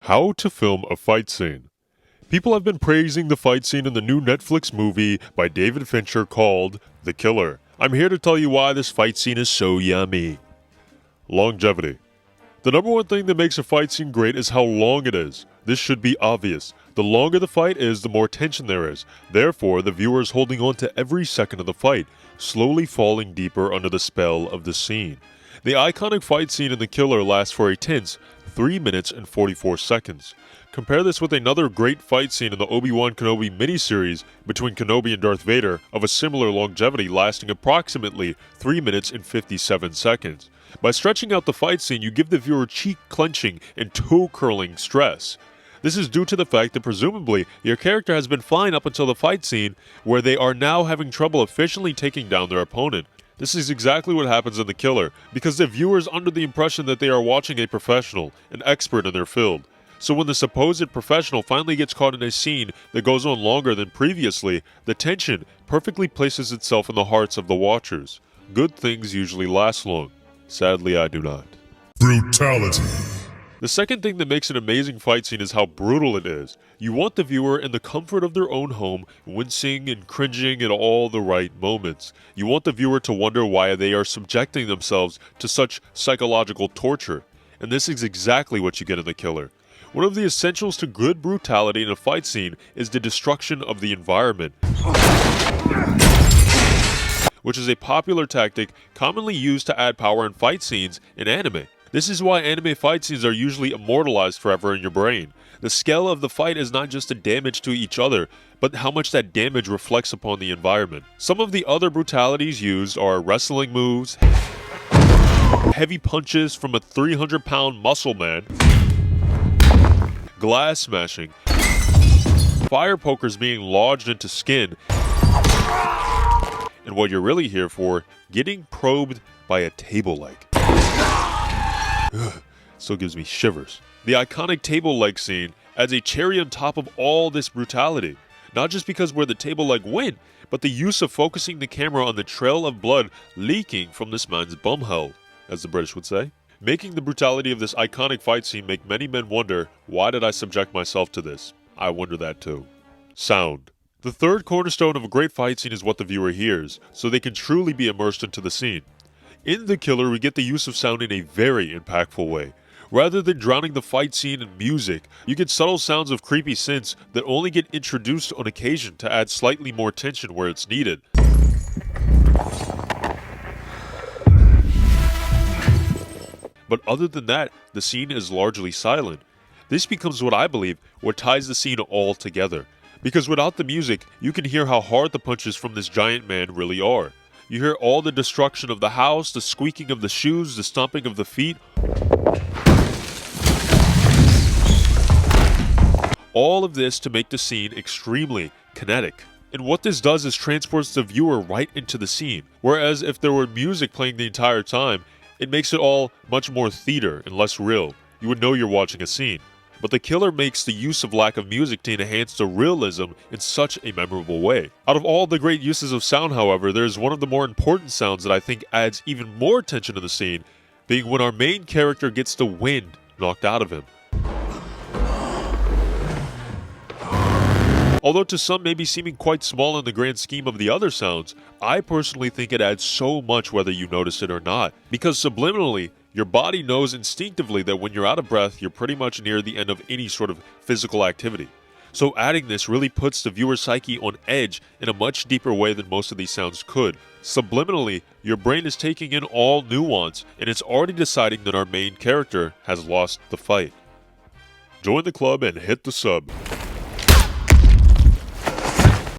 How to film a fight scene. People have been praising the fight scene in the new Netflix movie by David Fincher called The Killer. I'm here to tell you why this fight scene is so yummy. Longevity. The number one thing that makes a fight scene great is how long it is. This should be obvious. The longer the fight is, the more tension there is. Therefore, the viewer is holding on to every second of the fight, slowly falling deeper under the spell of the scene. The iconic fight scene in The Killer lasts for a tense 3 minutes and 44 seconds. Compare this with another great fight scene in the Obi-Wan Kenobi miniseries between Kenobi and Darth Vader of a similar longevity lasting approximately 3 minutes and 57 seconds. By stretching out the fight scene, you give the viewer cheek clenching and toe curling stress. This is due to the fact that presumably your character has been fine up until the fight scene, where they are now having trouble efficiently taking down their opponent. This is exactly what happens in The Killer, because the viewer is under the impression that they are watching a professional, an expert in their field. So when the supposed professional finally gets caught in a scene that goes on longer than previously, the tension perfectly places itself in the hearts of the watchers. Good things usually last long. Sadly, I do not. Brutality. The second thing that makes an amazing fight scene is how brutal it is. You want the viewer in the comfort of their own home, wincing and cringing at all the right moments. You want the viewer to wonder why they are subjecting themselves to such psychological torture. And this is exactly what you get in The Killer. One of the essentials to good brutality in a fight scene is the destruction of the environment, which is a popular tactic commonly used to add power in fight scenes in anime. This is why anime fight scenes are usually immortalized forever in your brain. The scale of the fight is not just the damage to each other, but how much that damage reflects upon the environment. Some of the other brutalities used are wrestling moves, heavy punches from a 300-pound muscle man, glass smashing, fire pokers being lodged into skin, and what you're really here for, getting probed by a table leg. Still gives me shivers. The iconic table leg scene adds a cherry on top of all this brutality. Not just because where the table leg went, but the use of focusing the camera on the trail of blood leaking from this man's bumhole, as the British would say. Making the brutality of this iconic fight scene make many men wonder, why did I subject myself to this? I wonder that too. Sound. The third cornerstone of a great fight scene is what the viewer hears, so they can truly be immersed into the scene. In The Killer, we get the use of sound in a very impactful way. Rather than drowning the fight scene in music, you get subtle sounds of creepy synths that only get introduced on occasion to add slightly more tension where it's needed. But other than that, the scene is largely silent. This becomes what I believe what ties the scene all together. Because without the music, you can hear how hard the punches from this giant man really are. You hear all the destruction of the house, the squeaking of the shoes, the stomping of the feet. All of this to make the scene extremely kinetic. And what this does is transports the viewer right into the scene. Whereas if there were music playing the entire time, it makes it all much more theater and less real. You would know you're watching a scene. But The Killer makes the use of lack of music to enhance the realism in such a memorable way. Out of all the great uses of sound, however, there is one of the more important sounds that I think adds even more tension to the scene, being when our main character gets the wind knocked out of him. Although to some may be seeming quite small in the grand scheme of the other sounds, I personally think it adds so much whether you notice it or not, because subliminally, your body knows instinctively that when you're out of breath, you're pretty much near the end of any sort of physical activity. So adding this really puts the viewer's psyche on edge in a much deeper way than most of these sounds could. Subliminally, your brain is taking in all nuance, and it's already deciding that our main character has lost the fight. Join the club and hit the sub.